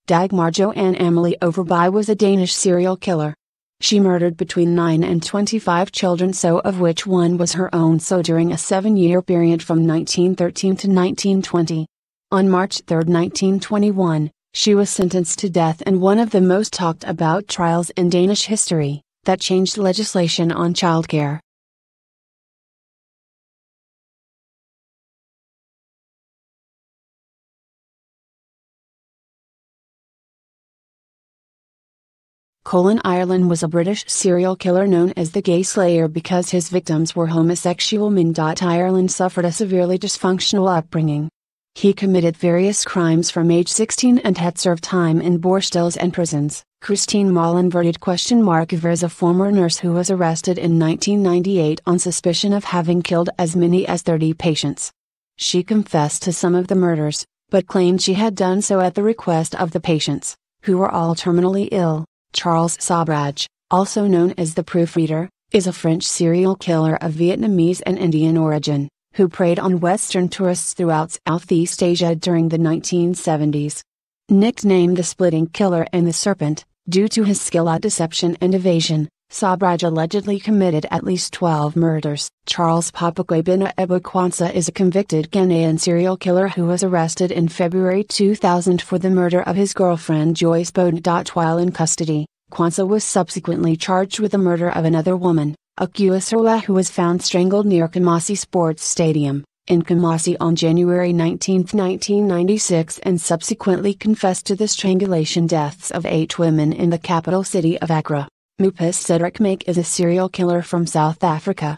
Dagmar Joanne Emily Overby was a Danish serial killer. She murdered between 9 and 25 children, so of which one was her own, so during a 7-year period from 1913 to 1920. On March 3, 1921, she was sentenced to death in one of the most talked about trials in Danish history, that changed legislation on childcare. Colin Ireland was a British serial killer known as the Gay Slayer because his victims were homosexual men. Ireland suffered a severely dysfunctional upbringing. He committed various crimes from age 16 and had served time in borshtels and prisons. Christine Mollenverdet Ver is a former nurse who was arrested in 1998 on suspicion of having killed as many as 30 patients. She confessed to some of the murders, but claimed she had done so at the request of the patients, who were all terminally ill. Charles Sobhraj, also known as the Proofreader, is a French serial killer of Vietnamese and Indian origin, who preyed on Western tourists throughout Southeast Asia during the 1970s. Nicknamed the Splitting Killer and the Serpent, due to his skill at deception and evasion, Sobhraj allegedly committed at least 12 murders. Charles Papakwebina Ebukwansa is a convicted Ghanaian serial killer who was arrested in February 2000 for the murder of his girlfriend Joyce Bowden. While in custody, Kwanzaa was subsequently charged with the murder of another woman, Akuasola, who was found strangled near Kumasi Sports Stadium, in Kumasi on January 19, 1996, and subsequently confessed to the strangulation deaths of 8 women in the capital city of Accra. Mupus Cedric Make is a serial killer from South Africa.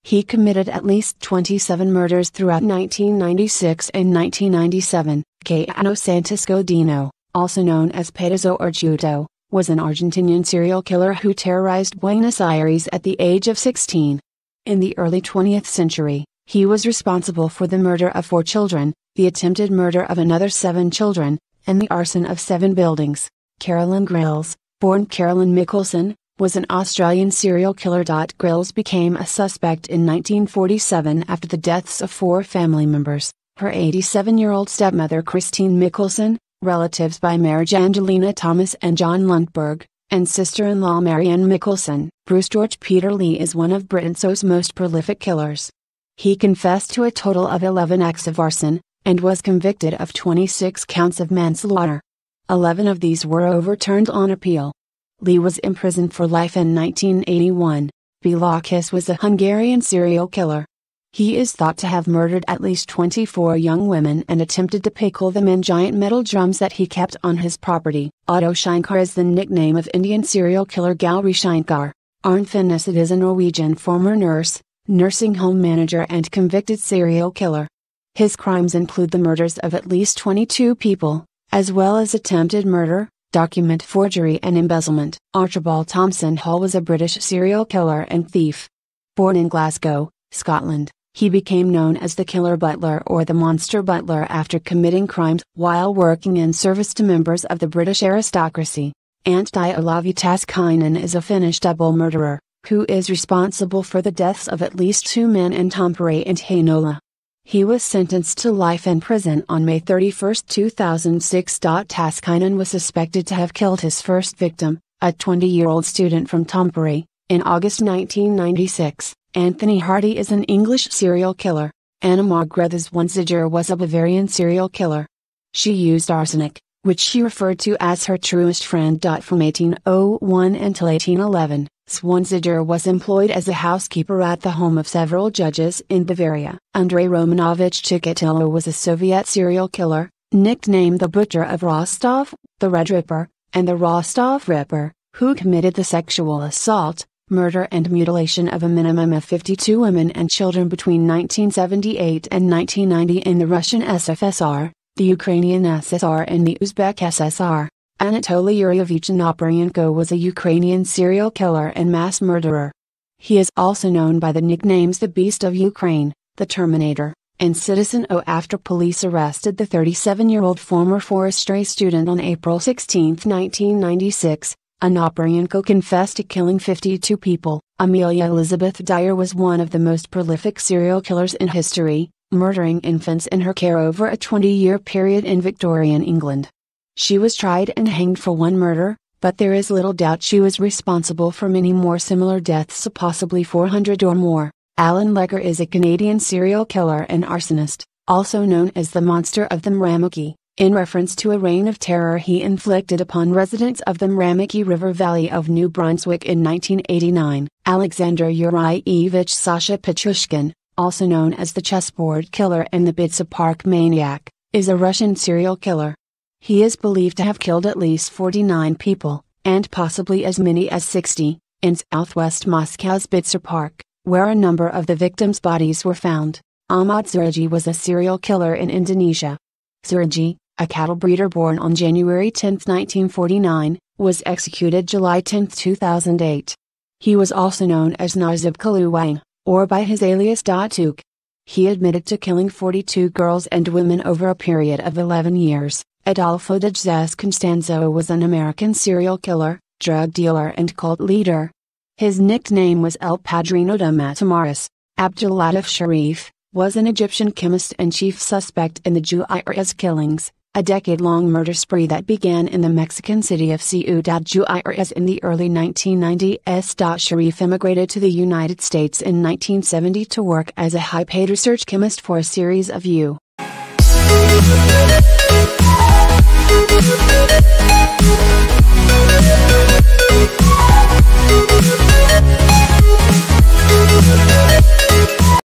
He committed at least 27 murders throughout 1996 and 1997. Cayano Santos Godinho, also known as Pedazo or Judo, was an Argentinian serial killer who terrorized Buenos Aires at the age of 16. In the early 20th century, he was responsible for the murder of 4 children, the attempted murder of another 7 children, and the arson of 7 buildings. Carolyn Grills, born Carolyn Mickelson, was an Australian serial killer. Grills became a suspect in 1947 after the deaths of 4 family members, her 87-year-old stepmother Christine Mickelson, relatives by marriage Angelina Thomas and John Lundberg, and sister-in-law Marianne Mickelson. Bruce George Peter Lee is one of Britain's most prolific killers. He confessed to a total of 11 acts of arson, and was convicted of 26 counts of manslaughter. 11 of these were overturned on appeal. Lee was imprisoned for life in 1981. Bilakis was a Hungarian serial killer. He is thought to have murdered at least 24 young women and attempted to pickle them in giant metal drums that he kept on his property. Otto Shankar is the nickname of Indian serial killer Gauri Shankar. Arne Finnesset is a Norwegian former nurse, nursing home manager and convicted serial killer. His crimes include the murders of at least 22 people, as well as attempted murder, document forgery and embezzlement. Archibald Thompson Hall was a British serial killer and thief. Born in Glasgow, Scotland, he became known as the Killer Butler or the Monster Butler after committing crimes while working in service to members of the British aristocracy. Antti Olavi Taskainen is a Finnish double murderer, who is responsible for the deaths of at least 2 men in Tampere and Heinola. He was sentenced to life in prison on May 31, 2006. Taskainen was suspected to have killed his first victim, a 20-year-old student from Tampere, in August 1996. Anthony Hardy is an English serial killer. Anna Margrethe Zwanziger was a Bavarian serial killer. She used arsenic, which she referred to as her truest friend. From 1801 until 1811, Zwanziger was employed as a housekeeper at the home of several judges in Bavaria. Andrei Romanovich Chikatilo was a Soviet serial killer, nicknamed the Butcher of Rostov, the Red Ripper, and the Rostov Ripper, who committed the sexual assault, murder and mutilation of a minimum of 52 women and children between 1978 and 1990 in the Russian SFSR, the Ukrainian SSR and the Uzbek SSR. Anatoly Yuryevich Noparyenko was a Ukrainian serial killer and mass murderer. He is also known by the nicknames the Beast of Ukraine, the Terminator, and Citizen O after police arrested the 37-year-old former forestry student on April 16, 1996. Noparyenko confessed to killing 52 people. Amelia Elizabeth Dyer was one of the most prolific serial killers in history, murdering infants in her care over a 20-year period in Victorian England. She was tried and hanged for one murder, but there is little doubt she was responsible for many more similar deaths, possibly 400 or more. Alan Lecker is a Canadian serial killer and arsonist, also known as the Monster of the Miramichi, in reference to a reign of terror he inflicted upon residents of the Miramichi River Valley of New Brunswick in 1989. Alexander Yurievich Sasha Petrushkin, also known as the Chessboard Killer and the Bitsa Park Maniac, is a Russian serial killer. He is believed to have killed at least 49 people, and possibly as many as 60, in southwest Moscow's Bitsa Park, where a number of the victims' bodies were found. Ahmad Zurgi was a serial killer in Indonesia. Zurgi, a cattle breeder born on January 10, 1949, was executed July 10, 2008. He was also known as Nazib Kaluwang, or by his alias Datuk. He admitted to killing 42 girls and women over a period of 11 years. Adolfo Dejez Constanzo was an American serial killer, drug dealer and cult leader. His nickname was El Padrino de Matamoros. Abdulatif Sharif was an Egyptian chemist and chief suspect in the Juarez killings, a decade-long murder spree that began in the Mexican city of Ciudad Juarez in the early 1990s. Sharif immigrated to the United States in 1970 to work as a high-paid research chemist for a series of U.